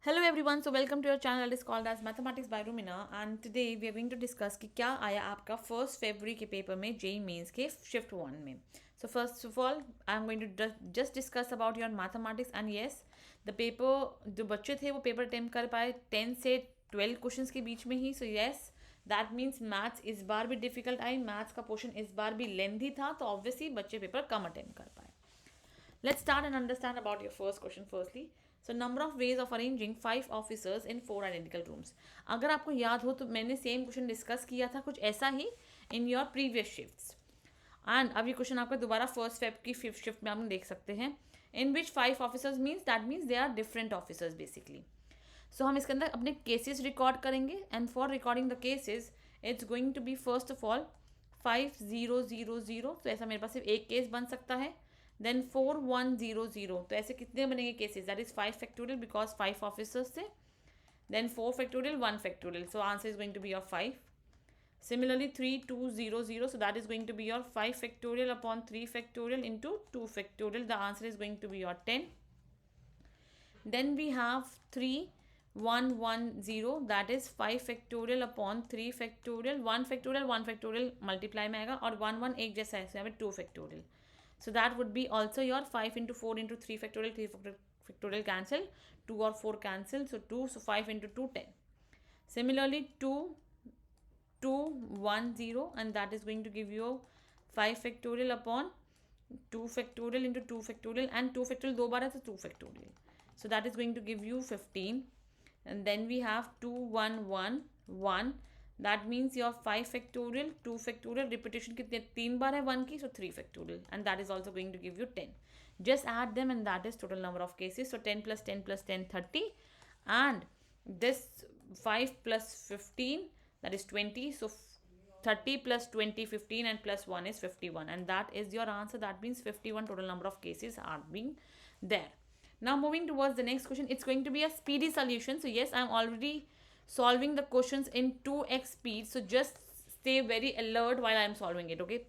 Hello everyone, so welcome to your channel that is called as Mathematics by Rumina and today we are going to discuss कि क्या आया आपका 1 फरवरी के paper में JEE mains के shift 1 में. So first of all, I am going to just discuss about your mathematics and yes, the paper जो बच्चे थे वो पेपर अटेम्प्ट कर पाए 10 से 12 क्वेश्चंस के बीच में ही. So yes, that means maths इस बार भी डिफिकल्ट आई, मैथ्स का पोर्शन इस बार भी लेंथी था तो ऑब्वियसली बच्चे पेपर कम अटेम्प्ट कर पाए. Let's start and understand about your first question firstly. So number of ways of arranging 5 officers in 4 identical rooms. अगर आपको याद हो तो मैंने सेम क्वेश्चन डिस्कस किया था कुछ ऐसा ही in your previous shifts. And अब ये क्वेश्चन आपका दोबारा 1 फेब की 5th शिफ्ट में आप देख सकते हैं. In which 5 officers means that means they are different officers basically. So हम इसके अंदर अपने केसेस रिकॉर्ड करेंगे and for recording the cases it's going to be first of all 5000. तो ऐसा मेरे पास सिर्फ एक केस बन सकता है. देन 4100. तो ऐसे कितने बनेंगे cases? That is 5 factorial because 5 officers थे. Then 4 factorial 1 factorial. So answer is going to be your 5. Similarly 3200, so that is going to be your 5 factorial upon 3 factorial into 2 factorial. The answer is going to be your 10. Then we have 3110, that is 5 factorial upon 3 factorial. 1 factorial multiply में आएगा और 1 एक जैसा है, so यहाँ पे 2 factorial. So that would be also your 5 into 4 into 3 factorial. 3 factorial cancel, 2 or 4 cancel, so 2, so 5 into 2 10. Similarly 2210, and that is going to give you 5 factorial upon 2 factorial into 2 factorial, and 2 factorial दो बार है तो 2 factorial. So that is going to give you 15. And then we have 2111, that means your 5 factorial 2 factorial repetition कितने 3 बार है 1 की, so 3 factorial, and that is also going to give you 10. Just add them and that is total number of cases. So 10 plus 10 plus 10 30, and this 5 plus 15, that is 20. So 30 plus 20 15, and plus 1 is 51, and that is your answer. That means 51 total number of cases are being there. Now moving towards the next question, it's going to be a speedy solution. So yes, I'm already solving the questions in 2x speed, so just stay very alert while I'm solving it. Okay,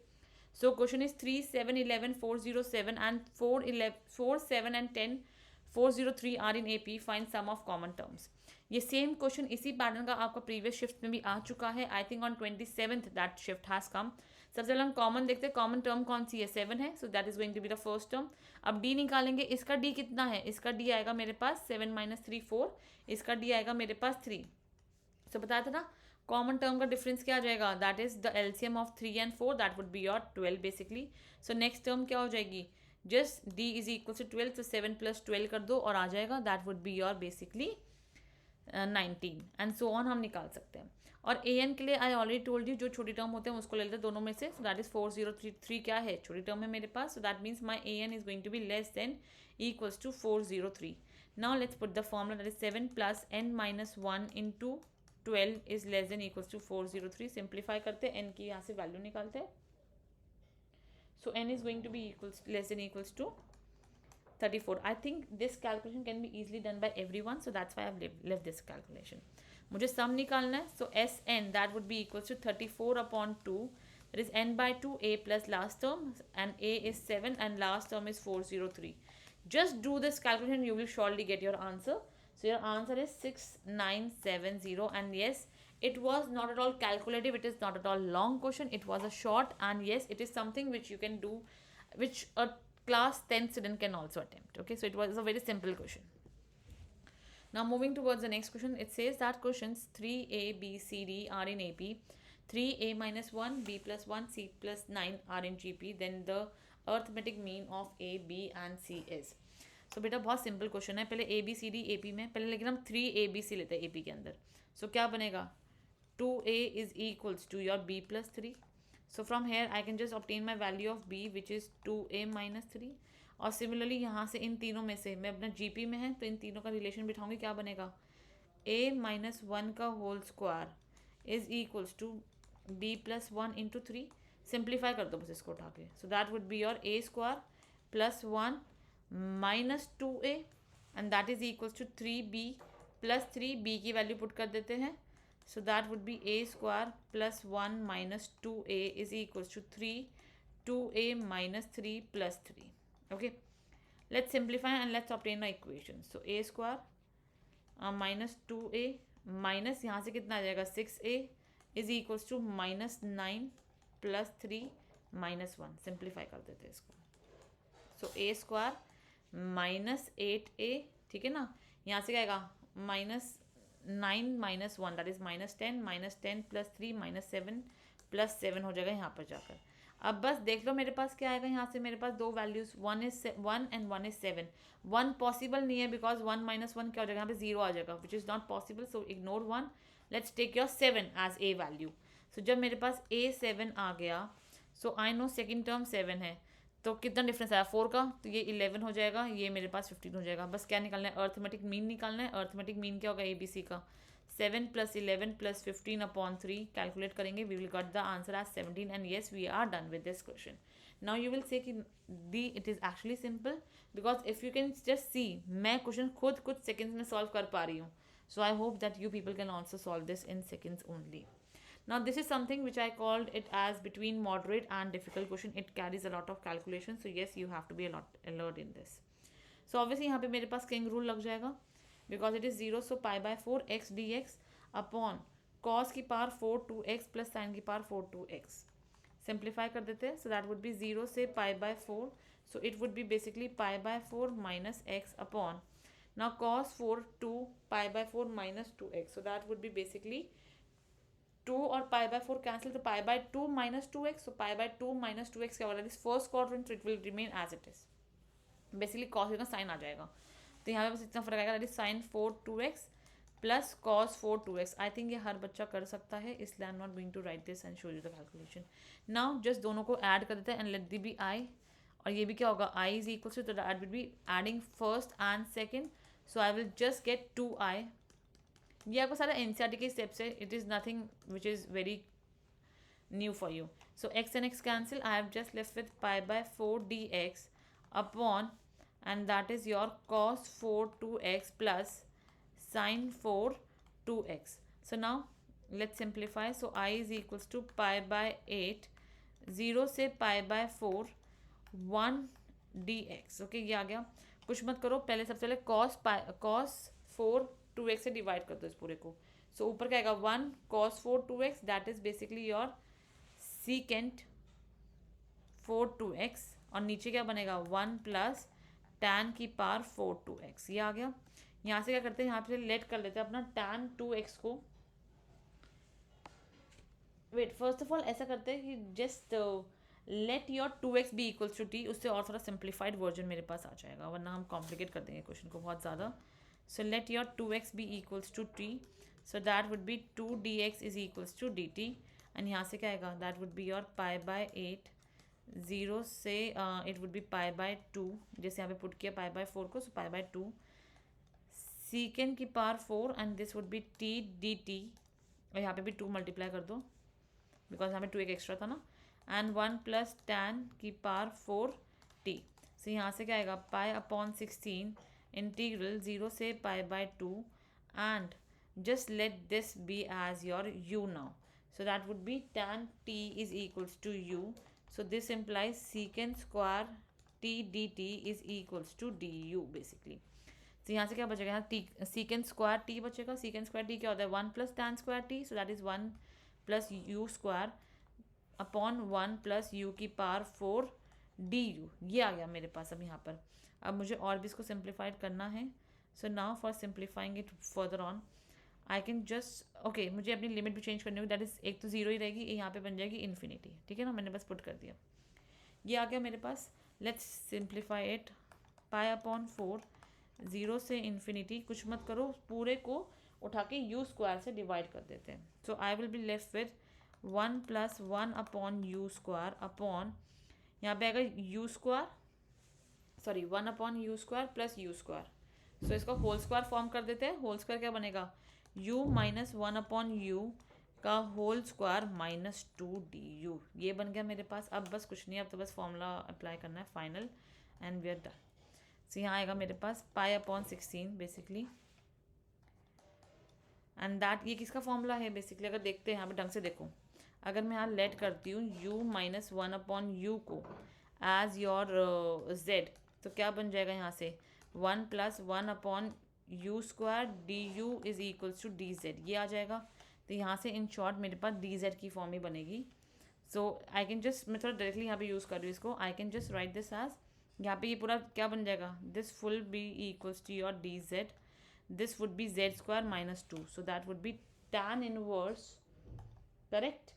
so question is 3 7 11 407 and 4 11 4 7 and 10 403 are in AP. Find sum of common terms. ये same question इसी pattern का आपका previous shift में भी आ चुका है. I think on 27th that shift has come. सबसे पहले हम कॉमन देखते हैं. कॉमन टर्म कौन सी है? 7 है, so that is going to be the first term. अब डी निकालेंगे. इसका डी कितना है? इसका डी आएगा मेरे पास 7 माइनस 3 4. इसका डी आएगा मेरे पास 3. सो बताया था ना कॉमन टर्म का डिफरेंस क्या आ जाएगा? That is the LCM of 3 and 4. That would be your 12 basically. So next term क्या हो जाएगी? Just D is equal to 12, तो 7 प्लस 12 कर दो और आ जाएगा. That would be your basically 19 and so on हम निकाल सकते हैं. और ए एन के लिए आई ऑलरेडी टोल्ड यू जो छोटी टर्म होते हैं उसको ले लेते हैं दोनों में से. सो दैट इज 4033 क्या है? छोटी टर्म है मेरे पास. So that means my A N is going to be less than equals to 403. Now let's put the formula, that is 7 plus n minus 1 into 12 is less than equals to 403. Simplify करते हैं, n की यहाँ से value निकालते हैं. So n is going to be equals less than equals to 34. I think this calculation can be easily done by everyone, so that's why I've left this calculation. मुझे सम निकालना है. So Sn that would be equals to 34 upon 2. That is n by 2 a plus last term, and a is 7 and last term is 403. Just do this calculation, you will surely get your answer. So your answer is 6970, and yes, it was not at all calculative, it is not at all long question, it was a short, and yes, it is something which you can do, which a class 10 student can also attempt. Okay, so it was a very simple question. Now moving towards the next question, it says that questions 3a b c d are in AP. 3a minus 1 b plus 1 c plus 9 are in GP. Then the arithmetic mean of A B and C is. So बेटा बहुत simple question है. पहले A B C D A P में पहले, लेकिन हम 3 ए B सी लेते हैं ए पी के अंदर. सो क्या बनेगा? 2a is equals to your b plus 3. So from here I can just obtain my value of b which is 2a minus 3. और सिमिलरली यहाँ से इन तीनों में से मैं अपना GP में है तो इन तीनों का रिलेशन बिठाऊंगी. क्या बनेगा? a माइनस 1 का whole square is equals to b plus 1 into 3. Simplify कर दो बस इसको उठा के. So that would be your a square plus 1 minus 2a, and that is equals to 3b plus 3. b की वैल्यू पुट कर देते हैं. So that would be a square plus 1 minus 2a is equals to 3 2a minus 3 plus 3. Okay, let's simplify and let's obtain the equation. So a square -2a minus यहाँ से कितना आ जाएगा 6a is equals to -9 + 3 -1. Simplify कर देते हैं इसको. सो a square -8a, ठीक है ना. यहाँ से क्या आएगा -9 -1 दैट इज -10 -10 + 3 -7 + 7 हो जाएगा यहाँ पर जाकर. अब बस देख लो मेरे पास क्या आएगा. यहाँ से मेरे पास दो values 1 is 1 and 1 is 7. 1 possible नहीं है बिकॉज 1 - 1 क्या हो जाएगा यहाँ पे 0 आ जाएगा which is not possible. So ignore 1. Let's take your 7 as a value. So जब मेरे पास a7 आ गया so I know second term 7 है. तो कितना डिफरेंस आया 4 का. तो ये 11 हो जाएगा, ये मेरे पास 15 हो जाएगा. बस क्या निकालना है अर्थमेटिक मीन निकालना है. अर्थमेटिक मीन क्या होगा ABC का 7 + 11 + 15/3 कैलकुलेट करेंगे. We will got the answer as 17 and yes we are done with this question. Now you will say कि the it is actually simple because if you can just see मैं question खुद कुछ seconds में solve कर पा रही हूँ. So I hope that you people can also solve this in seconds only. Now this is something which I called it as between moderate and difficult question. It carries a lot of calculation, so yes you have to be a lot alert in this. So obviously यहाँ पे मेरे पास king rule लग जाएगा because it is 0, so pi/4 x dx upon cos की power 4 2x plus sin की power 4 2x. Simplify कर देते हैं. So that would be 0 से pi/4. So it would be basically pi/4 minus x upon now cos 4 2 pi/4 minus 2x. So that would be basically 2 और pi/4 cancel तो pi/2 minus 2x. So pi/2 minus 2x क्या हो रहा है this first quadrant. It will remain as it is. Basically cos का sine आ जाएगा तो यहाँ पे बस इतना फर्क आएगा दैट इज sin 4 2x प्लस cos 4 2x. आई थिंक ये हर बच्चा कर सकता है इसलिए I am not going to write this and show you the calculation. Now just दोनों को ऐड कर देते हैं and let the be I. और ये भी क्या होगा i is equal to that will be adding first and second. So I will just get 2i. ये आपको सारा एनसीईआरटी के स्टेप्स है. It is nothing which is very new for you. So x and x cancel. I have just left with pi/4 dx upon and that is your cos 4 2x plus sin 4 2x. So now let's simplify. So I is equals to pi/8 0 से pi/4 1 dx. Okay ये आ गया. कुछ मत करो पहले सबसे पहले cos 4 2x से डिवाइड कर दो इस पूरे को. सो ऊपर क्या आएगा 1 cos 4 2x that is basically your secant 4 2x और नीचे क्या बनेगा 1 प्लस tan की पावर 4 2x. ये आ गया. यहाँ से क्या करते हैं यहाँ पे लेट कर लेते हैं अपना tan 2x को. वेट फर्स्ट ऑफ ऑल ऐसा करते हैं कि just let your 2x be equals to t. उससे और थोड़ा सिंप्लीफाइड वर्जन मेरे पास आ जाएगा वरना हम कॉम्प्लिकेट कर देंगे क्वेश्चन को बहुत ज़्यादा. So let your 2x be equals to t. So that would be 2 dx is equals to dt. And यहाँ से क्या आएगा that would be your pi/8 0 से it would be pi/2 जैसे यहाँ पे पुट किया pi/4 को. So pi/2 secant की power 4 and this would be t dt. और यहाँ पे भी 2 मल्टीप्लाई कर दो बिकॉज यहाँ पे 2 एक एक्स्ट्रा था ना. एंड 1 प्लस tan की पावर 4 t. So यहाँ से क्या आएगा pi/16 integral 0 से pi/2 and just let this be as your u now. So that would be tan t is equals to u. So this implies secant square t dt is equals to du basically. So यहाँ से क्या बचेगा यहाँ t secant square t बचेगा. secant square t क्या होता है 1 plus tan square t. So that is 1 plus u square upon 1 plus u की पावर 4 du. ये आ गया मेरे पास अब यहाँ पर. अब मुझे और भी इसको सिंप्लीफाइड करना है. So now for simplifying it further on I can just okay मुझे अपनी लिमिट भी चेंज करनी होगी. दैट इज एक तो 0 ही रहेगी यहाँ पे बन जाएगी इन्फिनिटी. ठीक है ना मैंने बस पुट कर दिया. ये आ गया मेरे पास. Let's simplify it. pi/4 0 से इन्फिनिटी कुछ मत करो पूरे को उठा के u स्क्वायर से डिवाइड कर देते हैं. So I will be left with 1 plus 1 upon u square upon यहाँ पे आएगा u square 1 upon u square plus u square. So इसका होल स्क्वायर फॉर्म कर देते हैं. होल स्क्वायर क्या बनेगा u माइनस 1 अपॉन यू का होल स्क्वायर माइनस 2 du. ये बन गया मेरे पास. अब बस कुछ नहीं अब तो बस फॉर्मूला अप्लाई करना है final and we are done. So यहाँ आएगा मेरे पास pi/16 बेसिकली एंड दैट ये किसका फॉर्मूला है बेसिकली अगर देखते हैं यहाँ पे ढंग से देखो. अगर मैं यहाँ लेट करती हूँ u माइनस 1 अपॉन यू को एज योर z तो क्या बन जाएगा यहाँ से 1 plus 1 upon u square d u is equals to d z, ये आ जाएगा। तो यहाँ से इन शॉर्ट मेरे पास डी जेड की फॉर्म ही बनेगी। सो आई कैन जस्ट, मैं थोड़ा डायरेक्टली यहाँ पे यूज़ कर रही हूँ इसको, I can just write this as, यहाँ पे ये पूरा क्या बन जाएगा, this full be equals to your d z, this would be z square minus two, so that would be tan inverse, correct.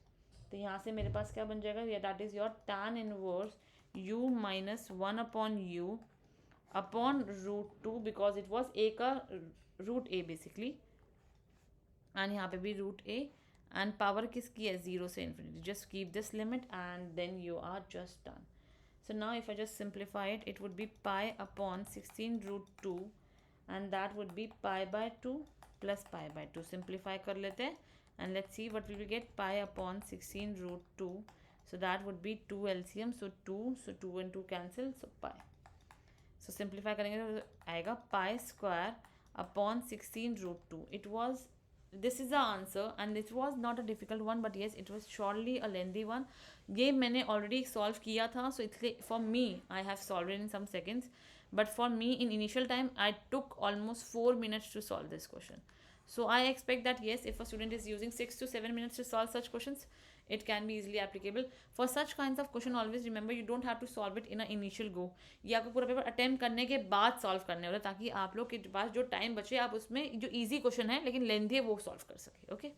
तो यहाँ से मेरे पास क्या बन जाएगा, that is your tan inverse u minus one upon u upon root two, because it was a का root A basically, and यहाँ पे भी रूट ए, एंड पावर किसकी है, जीरो से infinity, just keep this limit and then you are just done. So now if I just simplify it, it would be pi upon 16 root 2 and that would be pi by 2 plus pi by 2. Simplify कर लेते हैं and let's see what we will get, pi upon 16 root 2. So that would be 2 LCM, so 2, so 2 and 2 cancel, so pi. So simplify करेंगे तो आएगा pi square upon 16 root 2. It was, this is the answer and it was not a difficult one, but yes it was surely a lengthy one. ये मैंने already solve किया था, so it's like for me I have solved it in some seconds, but for me in initial time I took almost 4 minutes to solve this question. So I expect that yes, if a student is using 6 to 7 minutes to solve such questions, it can be easily applicable. For such kinds of question always remember you don't have to solve it in an initial go. ये आपको पूरा paper attempt करने के बाद solve करने वाला, ताकि आप लोग के पास जो टाइम बचे आप उसमें जो इजी क्वेश्चन है लेकिन लेंथी है वो सॉल्व कर सके, okay.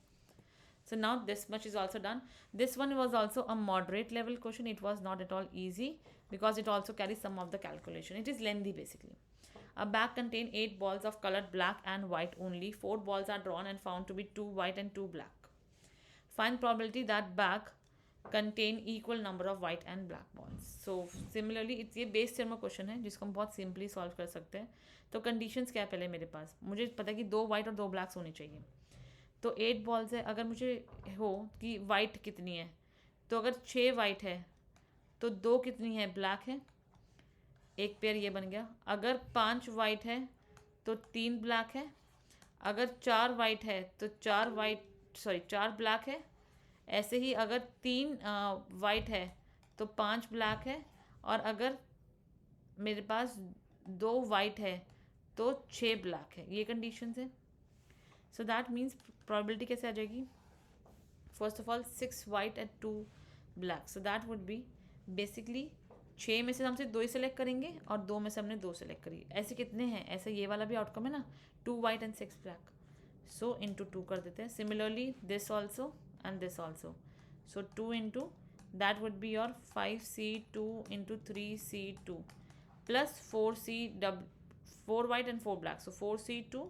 So now this much is also done. This one was also a moderate level question. It was not at all easy because it also carries some of the calculation. It is lengthy basically. A bag contains 8 balls of colored black and white only. 4 balls are drawn and found to be 2 white and 2 black. Find probability that bag contain equal number of white and black balls. So similarly it's ये Bayes theorem का question है जिसको हम बहुत simply solve कर सकते हैं। तो कंडीशंस क्या है पहले मेरे पास, मुझे पता है कि 2 वाइट और 2 ब्लैक्स होनी चाहिए। तो 8 बॉल्स है, अगर मुझे हो कि वाइट कितनी है, तो अगर 6 वाइट है तो 2 कितनी है, ब्लैक है, एक पेयर ये बन गया। अगर 5 वाइट है तो 3 ब्लैक है, अगर 4 वाइट है तो 4 ब्लैक है, ऐसे ही अगर 3 वाइट है तो 5 ब्लैक है, और अगर मेरे पास 2 वाइट है तो 6 ब्लैक है। ये कंडीशंस है। सो दैट मीन्स प्रोबेबिलिटी कैसे आ जाएगी, first of all 6 white and 2 black, so that would B basically 6 में से हमसे 2 ही सेलेक्ट करेंगे और 2 में से हमने 2 सेलेक्ट करी। ऐसे कितने हैं, ऐसे ये वाला भी आउटकम है ना, 2 white and 6 black, so into 2 कर देते हैं। Similarly this also and this also, so 2 into that would be your 5C2 into 3C2 plus 4 white and 4 black, so 4C2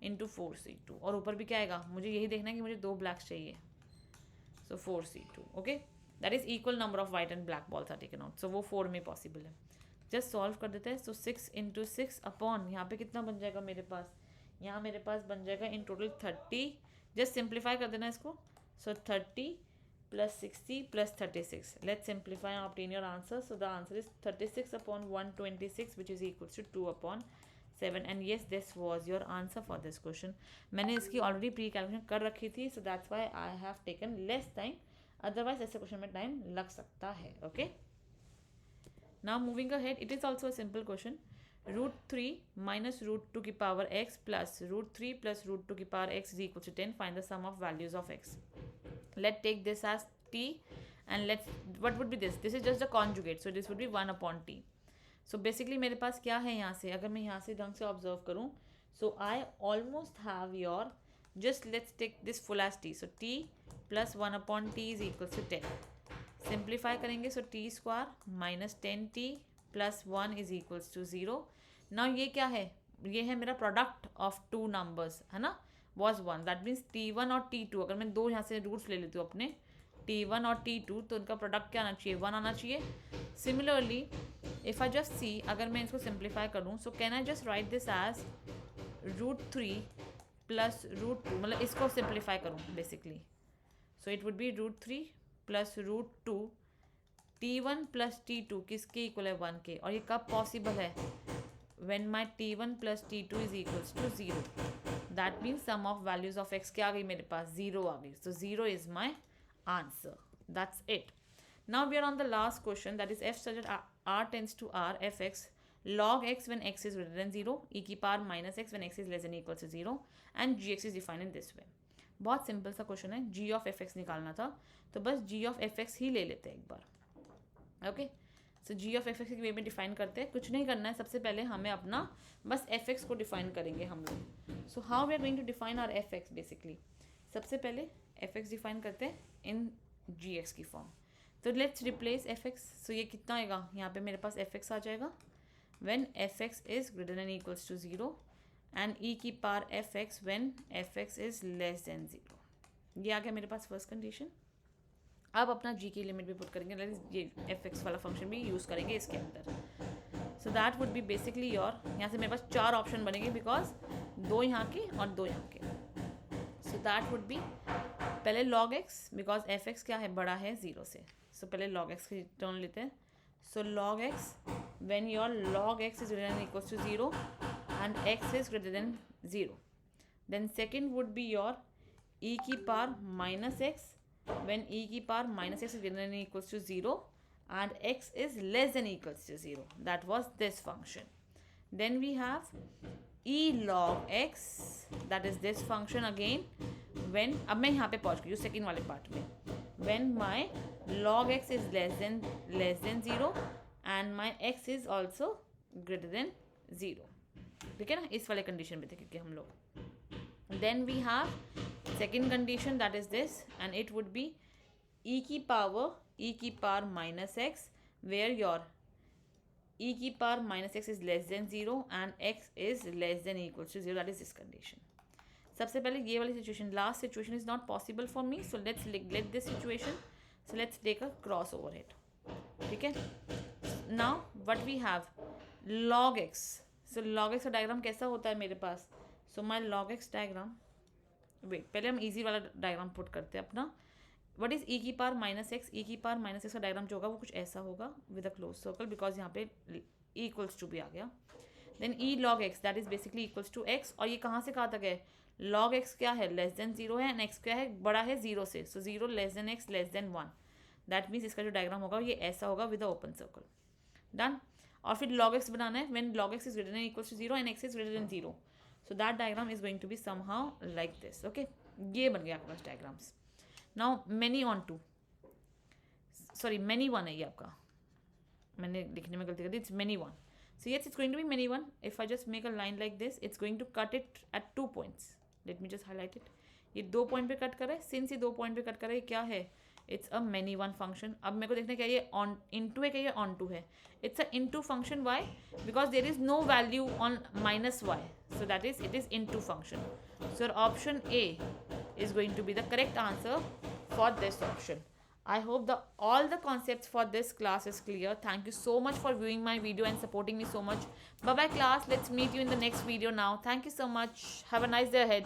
into 4C2, और ऊपर भी क्या आएगा, मुझे यही देखना है कि मुझे 2 ब्लैक्स चाहिए, so 4C2, okay, that is equal number of white and black balls are taken out, so वो 4 में पॉसिबल है। जस्ट सॉल्व कर देते हैं। सो 6 into 6 अपॉन यहाँ पे कितना बन जाएगा मेरे पास, यहाँ मेरे पास बन जाएगा इन टोटल 30, जस्ट सिंप्लीफाई कर देना इसको। So 30 plus 60 plus 36. Let's simplify and obtain your answer. So the answer is 36 upon 126, which is equals to 2 upon 7. And yes, this was your answer for this question. मैंने इसकी already pre calculation कर रखी थी, so that's why I have taken less time. Otherwise ऐसे question में time लग सकता है, okay? Now moving ahead, it is also a simple question. Root 3 minus root 2 की power x plus root 3 plus root 2 की power x is equal to 10. Find the sum of values of x. Let's take this as t and what would be this? This is just the conjugate, so this would be 1 upon t. So basically मेरे पास क्या है यहाँ से, अगर मैं यहाँ से ढंग से ऑब्जर्व करूँ, so I almost have your, just let's take this full as t, so t plus 1 upon t is equal to 10. Simplify करेंगे, so t square minus 10t plus 1 is equals to 0. Now ये क्या है, ये है मेरा product of 2 numbers, है ना, was 1, that means t1 और t2, अगर मैं 2 यहाँ से रूट्स ले लेती हूँ अपने t1 और t2, तो उनका प्रोडक्ट क्या आना चाहिए, 1 आना चाहिए। Similarly if I just see, अगर मैं इसको सिंप्लीफाई करूँ, so can I just write this as root 3 plus root 2, मतलब इसको सिंप्लीफाई करूँ basically, so it would be root 3 plus root 2, t1 plus t2 किसके इक्वल है, 1 के, और ये कब पॉसिबल है, when my t1 plus t2 is equals to 0. That means sum of values of x क्या आ गई मेरे पास, 0 आ गई, so 0 is my answer. That's it. Now we are on the last question, that is f such that r tends to r, fx log x when x is greater than 0, e की power minus x when x is less than equals to 0 and gx is defined in this way. बहुत simple सा question है, g of F X निकालना था तो बस g of F X ही ले लेते हैं एक बार. Okay, so g of F X के वे में डिफाइन करते हैं. कुछ नहीं करना है, सबसे पहले हमें अपना बस एफ एक्स को डिफाइन करेंगे हम लोग. So how we are going to define R F X. Basically सबसे पहले एफ एक्स डिफाइन करते हैं इन जी एक्स की फॉर्म. तो let's replace F X. So ये कितना आएगा, यहाँ पे मेरे पास एफ एक्स आ जाएगा when F X is greater than equals to 0 and E की power F X when F X is less than 0. ये आ गया मेरे पास फर्स्ट कंडीशन. अब अपना जी की लिमिट भी पुट करेंगे, ये एफ एक्स वाला फंक्शन भी यूज़ करेंगे इसके अंदर. सो that would B basically your, यहाँ से मेरे पास 4 ऑप्शन बनेंगे बिकॉज 2 यहाँ के और 2 यहाँ के. सो दैट वुड बी पहले log x because F x क्या है, बड़ा है 0 से. सो पहले log x की टर्म लेते हैं. सो log x when your log x is greater than equals to 0 and x is greater than 0. Then second would be your e की power minus x when e की power minus x is greater than equals to 0 and x is less than equals to 0. That was this function. Then we have e log x, that is this function again when, अब मैं यहाँ पे पहुँच गई हूँ second वाले part में, when my log x is less than 0 and my x is also greater than 0. ठीक है ना, इस वाले कंडीशन में थे क्योंकि हम लोग. Then we have second condition, that is this, and it would be e की power minus x where your e की power minus x is less than 0 and x is less than equals to 0. That is this condition. सबसे पहले ये वाली situation, last situation is not possible for me, so let's let this situation, so let's take a cross over it. ठीक है, now what we have log x. So log x का diagram कैसा होता है मेरे पास. So my log x diagram, wait पहले हम इजी वाला डायग्राम पुट करते हैं अपना. व्हाट इज e की पावर माइनस एक्स. e की पावर माइनस एक्स का डायग्राम जो होगा वो कुछ ऐसा होगा with a close circle because यहाँ पे इक्वल्स टू भी आ गया. Then e log x that is basically equals to x, और ये कहाँ से कहाँ तक है, log x क्या है, लेस देन 0 है, एंड x क्या है, बड़ा है 0 से. So 0 less than x less than 1. That means इसका जो डायग्राम होगा ये ऐसा होगा with a open circle. Done. और फिर log x बनाना है when log x is greater than equals to 0 and x is greater than 0. So that diagram is going to be somehow like this. Okay, ये बन गया आपके पास diagrams. Now many on to, sorry many one है ये आपका, मैंने लिखने में गलती कर दी. It's many one. So yes, it's going to be many one. If I just make a line like this, it's going to cut it at 2 points. Let me just highlight it. ये 2 point पे cut कर रहा है. Since ये 2 point पे cut कर रहा है, क्या है, it's a many one function. अब मेरे को देखना क्या ये ऑन इनटू है, क्या ये ऑन टू है. It's a into function. Why, because there is no value on minus y, so that is it is into function. So option A is going to be the correct answer for this option. I hope all the concepts for this class is clear. Thank you so much for viewing my video and supporting me so much. Bye bye class. Let's meet you in the next video now. Thank you so much. Have a nice day ahead.